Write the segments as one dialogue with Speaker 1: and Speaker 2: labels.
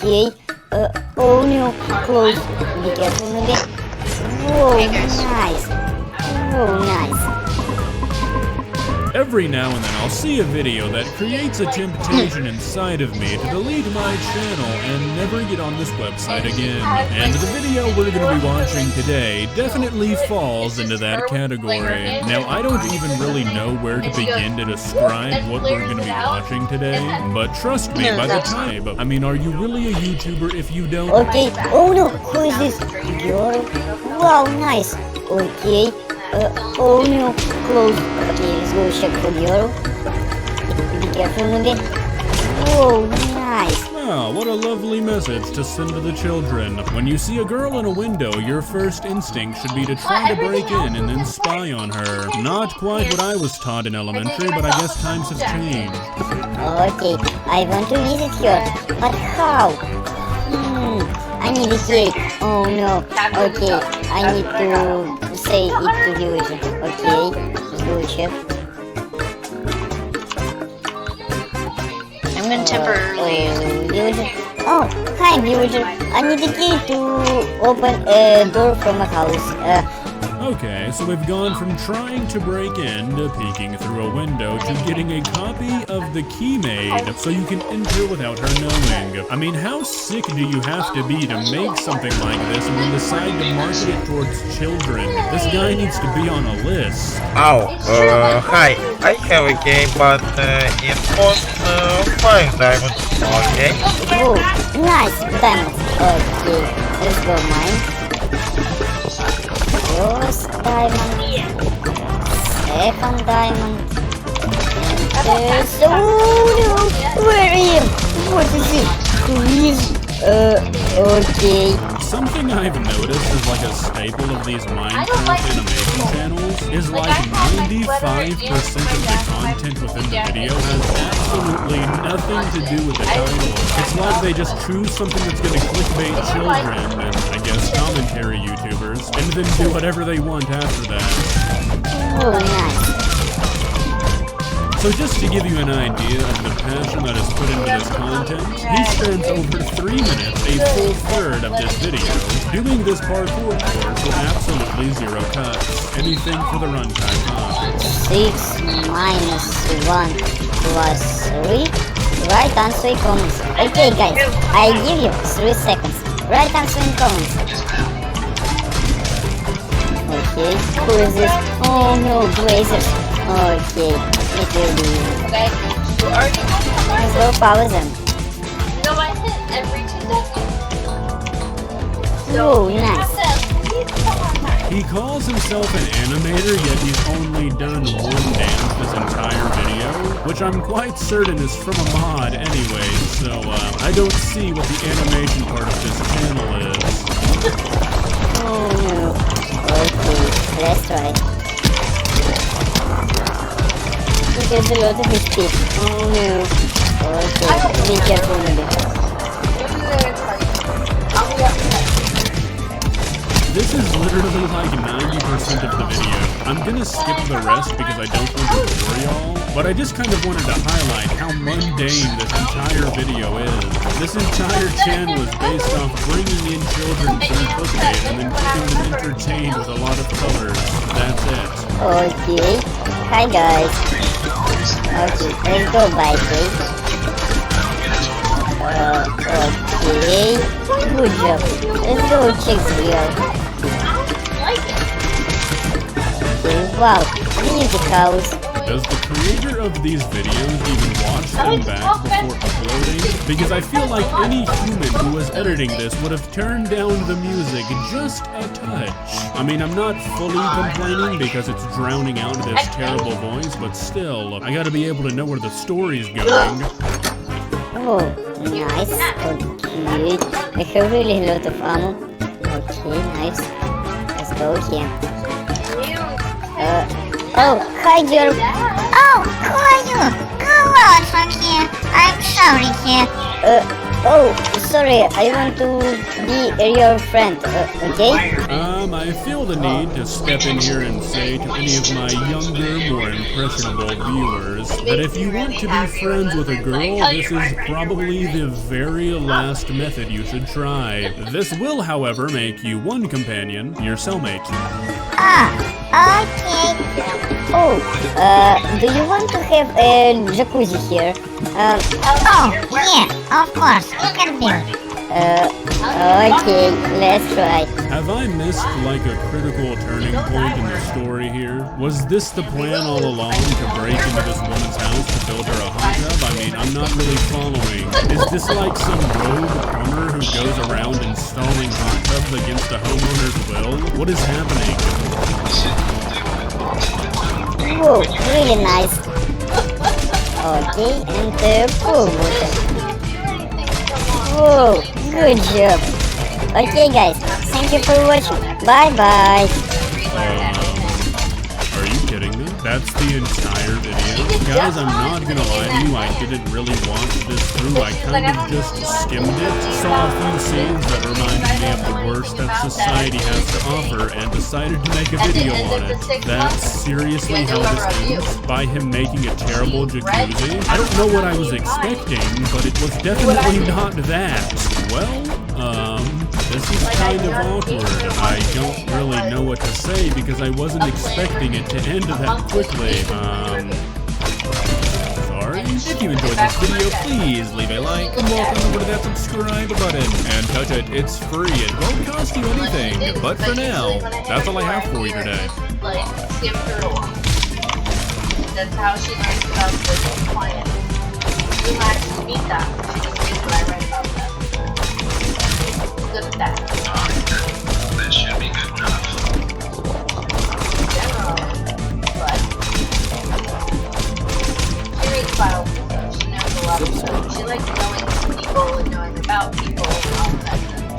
Speaker 1: Okay. Oh no, close. Be careful, maybe. Whoa, nice. Whoa, nice.
Speaker 2: Every now and then I'll see a video that creates a temptation inside of me to delete my channel and never get on this website again. And the video we're going to be watching today definitely falls into that category. Now, I don't even really know where to begin to describe what we're going to be watching today, but trust me, by the time, I mean, are you really a YouTuber if you don't?
Speaker 1: Okay, oh no, who is this? Girl? Wow, nice. Okay. Oh no, close. Okay, let's go check for girl. Be careful, maybe. Whoa, nice.
Speaker 2: Wow, what a lovely message to send to the children. When you see a girl in a window, your first instinct should be to try to break in and then spy on her. Not quite what I was taught in elementary, but I guess times have changed.
Speaker 1: Okay, I want to visit her, but how? I need a cake. Oh no. Okay, I need to say it to villager. Okay, let's go check.
Speaker 3: I'm gonna temporarily.
Speaker 1: Villager. Oh, hi villager. I need a key to open a door from a house.
Speaker 2: Okay, so we've gone from trying to break in to peeking through a window to getting a copy of the key made so you can enter without her knowing. I mean, how sick do you have to be to make something like this and then decide to market it towards children? This guy needs to be on a list.
Speaker 4: Oh, hi. I have a game, but it costs 5 diamonds. Okay.
Speaker 1: Oh, nice diamonds. Okay, let's go mine. First diamond, second diamond, and third. Oh no, where are you? What is it? Please, okay.
Speaker 2: Something I've noticed is like a staple of these Minecraft animation channels is like 95% of the content within the video has absolutely nothing to do with the title. It's like they just choose something that's going to clickbait children and I guess commentary YouTubers and then do whatever they want after that.
Speaker 1: Oh, nice.
Speaker 2: So just to give you an idea of the passion that is put into this content, he spends over 3 minutes, a full third of this video, doing this parkour course with absolutely 0 cuts. Anything for the runtime, huh?
Speaker 1: 6 minus 1 plus 3. Right answer in comments. Okay guys, I give you 3 seconds. Right answer in comments. Okay, who is this? Oh no, Blazers. Okay, it will be.
Speaker 3: Okay, you already know
Speaker 1: Let's go power them.
Speaker 3: You know I hit every Tuesday.
Speaker 1: Oh, nice.
Speaker 2: He calls himself an animator, yet he's only done one dance this entire video, which I'm quite certain is from a mod anyway, so I don't see what the animation part of this channel is.
Speaker 1: Oh no. Okay, let's try. There's a lot of mistake. Oh no. Okay, be careful with it.
Speaker 2: This is literally like 90% of the video. I'm gonna skip the rest because I don't want to bore y'all, but I just kind of wanted to highlight how mundane this entire video is. This entire channel is based off bringing in children through clickbait and then keeping them entertained with a lot of colors. That's it.
Speaker 1: Okay. Hi guys. Okay, let's go by cake. Okay. Good job. Let's go check the girl. Okay, wow. Music house.
Speaker 2: Does the creator of these videos even watch them back before uploading? Because I feel like any human who was editing this would have turned down the music just a touch. I mean, I'm not fully complaining because it's drowning out this terrible voice, but still, I gotta be able to know where the story's going.
Speaker 1: Oh, nice. Okay. I have really a lot of ammo. Okay, nice. Let's go here. Oh, hi, girl.
Speaker 5: Oh, who are you? Go out from here. I'm sorry, kid.
Speaker 1: Oh, sorry, I want to be your friend, okay?
Speaker 2: I feel the need to step in here and say to any of my younger, more impressionable viewers that if you want to be friends with a girl, this is probably the very last method you should try. This will, however, make you one companion, your cellmate.
Speaker 1: Okay. Oh, do you want to have a jacuzzi here?
Speaker 5: Oh, yeah, of course, you can build.
Speaker 1: Okay, let's try.
Speaker 2: Have I missed like a critical turning point in the story here? Was this the plan all along to break into this woman's house to build her a hot tub? I mean, I'm not really following. Is this like some rogue plumber who goes around installing hot tubs against a homeowner's will? What is happening?
Speaker 1: Whoa, really nice. Okay, and pool water. Whoa, good job. Okay guys, thank you for watching. Bye bye.
Speaker 2: Are you kidding me? That's the entire video? Guys, I'm not gonna lie to you, I didn't really watch this through. I kind of just skimmed it, saw a few scenes that reminded me of the worst that society has to offer, and decided to make a video on it. That's seriously how this ends? By him making a terrible jacuzzi? I don't know what I was expecting, but it was definitely not that. Well, this is kind of awkward. I don't really know what to say because I wasn't expecting it to end that quickly. Sorry. If you enjoyed this video, please leave a like and walk on over to that subscribe button and touch it. It's free. It won't cost you anything. But for now, that's all I have for you today.
Speaker 3: Like, skim through it. That's how she learns about the client. You might meet that. She just reads what I write about them. Good at that.
Speaker 6: That should be good enough.
Speaker 3: But she reads files and stuff. She knows a lot of stuff. She likes knowing people and knowing about people and all that stuff.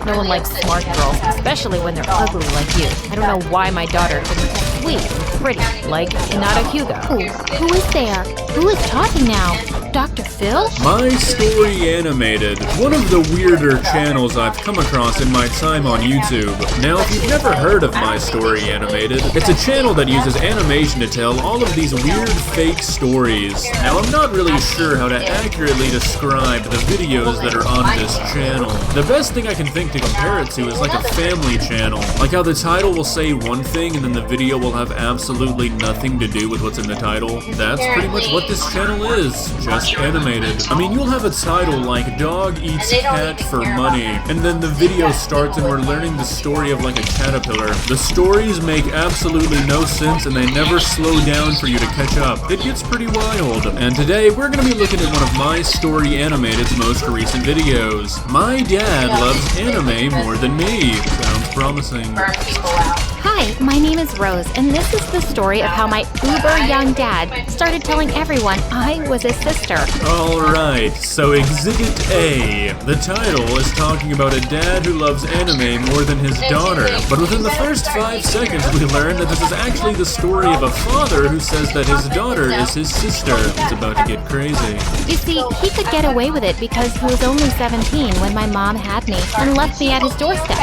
Speaker 7: No one likes smart girls, especially when they're ugly like you. I don't know why my daughter couldn't be sweet and pretty, like Hinata Hyuga.
Speaker 8: Who is there? Who is talking now? Dr. Phil?
Speaker 2: My Story Animated, one of the weirder channels I've come across in my time on YouTube. Now, if you've never heard of My Story Animated, it's a channel that uses animation to tell all of these weird fake stories. Now, I'm not really sure how to accurately describe the videos that are on this channel. The best thing I can think to compare it to is like a family channel. Like how the title will say one thing and then the video will have absolutely nothing to do with what's in the title. That's pretty much what this channel is. Just animated. I mean, you'll have a title like Dog Eats Cat for Money, and then the video starts and we're learning the story of like a caterpillar. The stories make absolutely no sense and they never slow down for you to catch up. It gets pretty wild. And today we're gonna be looking at one of My Story Animated's most recent videos. My dad loves anime more than me. Sounds promising.
Speaker 3: Burn people out.
Speaker 8: Hi, my name is Rose, and this is the story of how my uber young dad started telling everyone I was his sister.
Speaker 2: Alright, so Exhibit A. The title is talking about a dad who loves anime more than his daughter, but within the first 5 seconds we learn that this is actually the story of a father who says that his daughter is his sister. It's about to get crazy.
Speaker 8: You see, he could get away with it because he was only 17 when my mom had me and left me at his doorstep.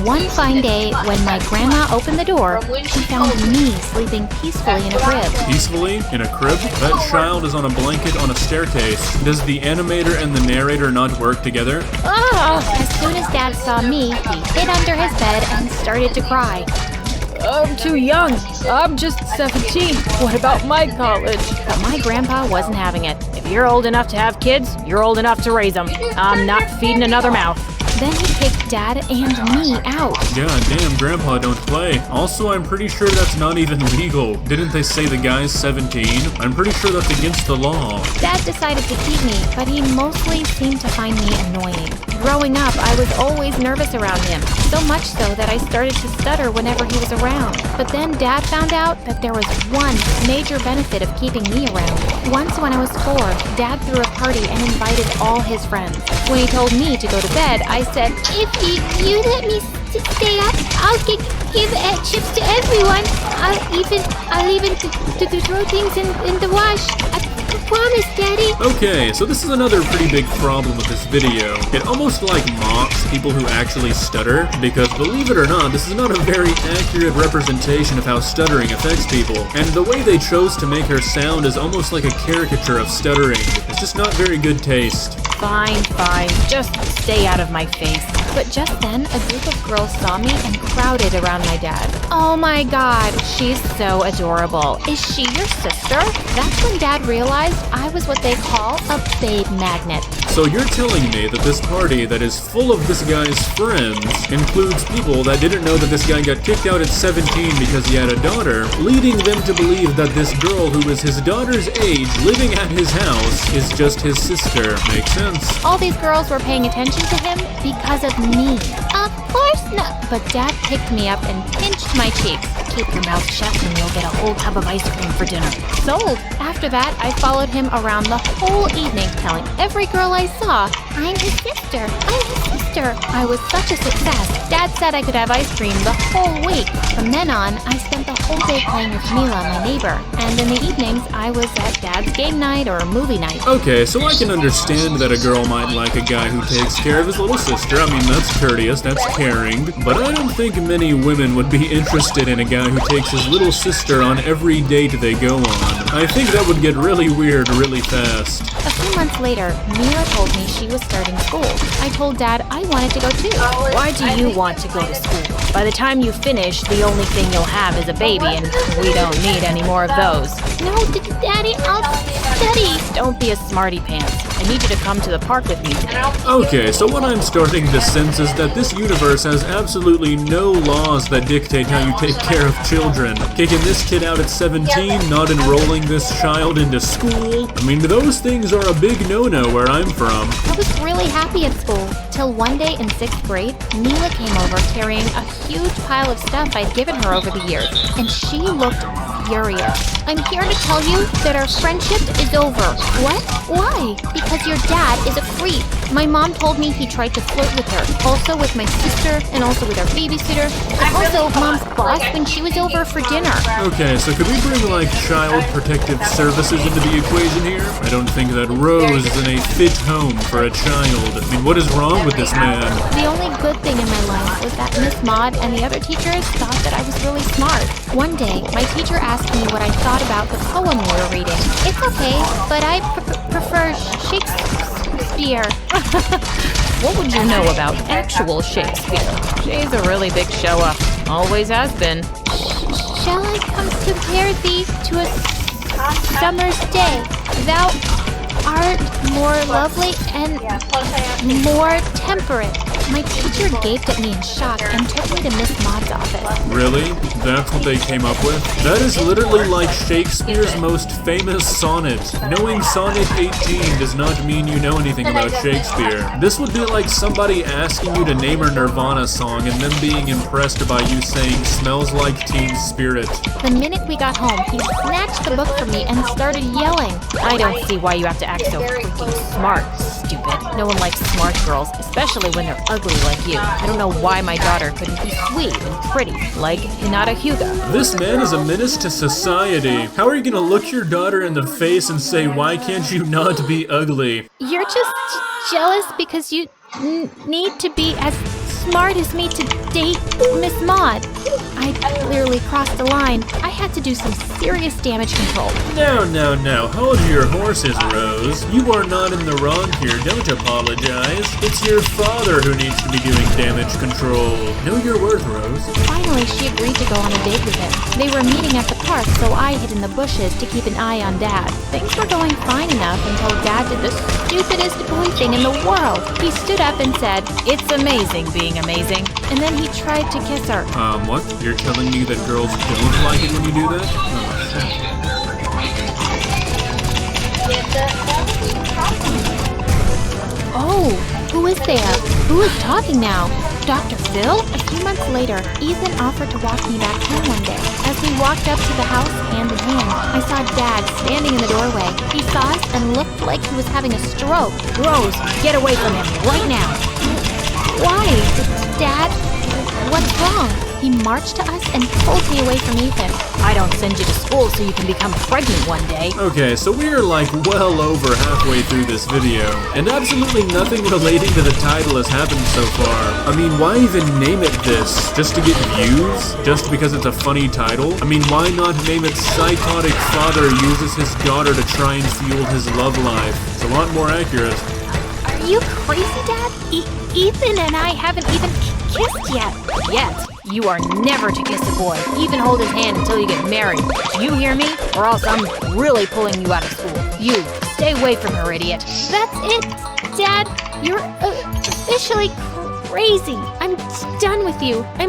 Speaker 8: One fine day, when my grandma opened the door, she found me sleeping peacefully in a crib.
Speaker 2: Peacefully? In a crib? That child is on a blanket on a staircase. Does the animator and the narrator not work together?
Speaker 8: As soon as Dad saw me, he hid under his bed and started to cry.
Speaker 7: I'm too young. I'm just 17. What about my college?
Speaker 8: But my grandpa wasn't having it.
Speaker 7: If you're old enough to have kids, you're old enough to raise them. I'm not feeding another mouth.
Speaker 8: Then he kicked Dad and me out.
Speaker 2: God damn, Grandpa don't play. Also, I'm pretty sure that's not even legal. Didn't they say the guy's 17? I'm pretty sure that's against the law.
Speaker 8: Dad decided to keep me, but he mostly seemed to find me annoying. Growing up, I was always nervous around him, so much so that I started to stutter whenever he was around. But then Dad found out that there was one major benefit of keeping me around. Once when I was 4, Dad threw a party and invited all his friends. When he told me to go to bed, I said,
Speaker 5: If you let me
Speaker 8: stay up. I'll give chips to everyone. I'll even throw things in the wash. I promise, Daddy.
Speaker 2: Okay, so this is another pretty big problem with this video. It almost like mocks people who actually stutter, because believe it or not, this is not a very accurate representation of how stuttering affects people. And the way they chose to make her sound is almost like a caricature of stuttering. It's just not very good taste.
Speaker 7: Fine, just stay out of my face.
Speaker 8: But just then, a group of girls saw me and crowded around my dad. Oh my God, she's so adorable. Is she your sister? That's when Dad realized I was what they call a babe magnet.
Speaker 2: So you're telling me that this party that is full of this guy's friends includes people that didn't know that this guy got kicked out at 17 because he had a daughter, leading them to believe that this girl who is his daughter's age living at his house is just his sister. Makes sense.
Speaker 8: All these girls were paying attention to him because of me. Of course not. But Dad picked me up and pinched my cheeks. Keep your mouth shut and you'll get a whole tub of ice cream for dinner. Sold. After that, I followed him around the whole evening, telling every girl I saw, I'm his sister. I'm his sister. I was such a success. Dad said I could have ice cream the whole week. From then on, I spent the whole day playing with Mila, my neighbor. And in the evenings, I was at Dad's game night or movie night.
Speaker 2: Okay, so I can understand that a girl might like a guy who takes care of his little sister. I mean, that's courteous, that's caring. But I don't think many women would be interested in a guy who takes his little sister on every date they go on. I think that would get really weird really fast.
Speaker 8: A few months later, Mila told me she was starting school. I told Dad I wanted to go too.
Speaker 7: Why do you want to go to school? By the time you finish, the only thing you'll have is a baby, and we don't need any more of those.
Speaker 8: No, Daddy, I'll study.
Speaker 7: Don't be a smarty pants. I need you to come to the park with me today.
Speaker 2: Okay, so what I'm starting to sense is that this universe has absolutely no laws that dictate how you take care of children. Kicking this kid out at 17, not enrolling this child into school. I mean, those things are a big no-no where I'm from.
Speaker 8: I was really happy at school, till one day in 6th grade, Mila came over carrying a huge pile of stuff I'd given her over the years, and she looked furious. I'm here to tell you that our friendship is over. What? Why? Because your dad is a creep. My mom told me he tried to flirt with her, also with my sister, and also with our babysitter, and also Mom's boss when she was over for dinner.
Speaker 2: Okay, so could we bring, like, child protective services into the equation here? I don't think that Rose is in a fit home for a child. I mean, what is wrong with this man?
Speaker 8: The only good thing in my life was that Miss Maud and the other teachers thought that I was really smart. One day, my teacher asked me what I thought about the poem we were reading. It's okay, but I prefer Shakespeare.
Speaker 7: What would you know about actual Shakespeare? She's a really big show-up. Always has been.
Speaker 8: Shall I compare thee to a summer's day? Thou art more lovely and more temperate. My teacher gaped at me in shock and took me to Miss Maud's office.
Speaker 2: Really? That's what they came up with? That is literally like Shakespeare's most famous sonnet. Knowing Sonnet 18 does not mean you know anything about Shakespeare. This would be like somebody asking you to name a Nirvana song and them being impressed by you saying "Smells Like Teen Spirit."
Speaker 8: The minute we got home, he snatched the book from me and started yelling.
Speaker 7: I don't see why you have to act so freaking smart, stupid. No one likes smart girls, especially when they're ugly like you. I don't know why my daughter couldn't be sweet and pretty, like Hinata Hyuga.
Speaker 2: This man is a menace to society. How are you gonna look your daughter in the face and say, why can't you not be ugly?
Speaker 8: You're just jealous because you need to be as smart as me to date Miss Maud. I clearly crossed the line. I had to do some serious damage control.
Speaker 2: No. Hold your horses, Rose. You are not in the wrong here. Don't apologize. It's your father who needs to be doing damage control. Know your worth, Rose.
Speaker 8: Finally, she agreed to go on a date with him. They were meeting at the park, so I hid in the bushes to keep an eye on Dad. Things were going fine enough until Dad did the stupidest boy thing in the world. He stood up and said, "It's amazing being amazing." And then he tried to kiss her.
Speaker 2: What? You're telling me that girls don't like it when you do that?
Speaker 8: Oh, who is there? Who is talking now? Dr. Phil? A few months later, Ethan offered to walk me back home one day. As we walked up to the house hand in hand, I saw Dad standing in the doorway. He saw us and looked like he was having a stroke.
Speaker 7: Rose, get away from him right now.
Speaker 8: Why? Dad, what's wrong? He marched to us and pulled me away from Ethan.
Speaker 7: I don't send you to school so you can become pregnant one day.
Speaker 2: Okay, so we're like well over halfway through this video, and absolutely nothing relating to the title has happened so far. I mean, why even name it this? Just to get views? Just because it's a funny title? I mean, why not name it Psychotic Father Uses His Daughter to Try and Fuel His Love Life? It's a lot more accurate.
Speaker 8: Are you crazy, Dad? Ethan and I haven't even kissed yet.
Speaker 7: Yet, you are never to kiss a boy, even hold his hand until you get married. Do you hear me? Or else I'm really pulling you out of school. You, stay away from her, idiot.
Speaker 8: That's it, Dad. You're officially crazy. I'm done with you.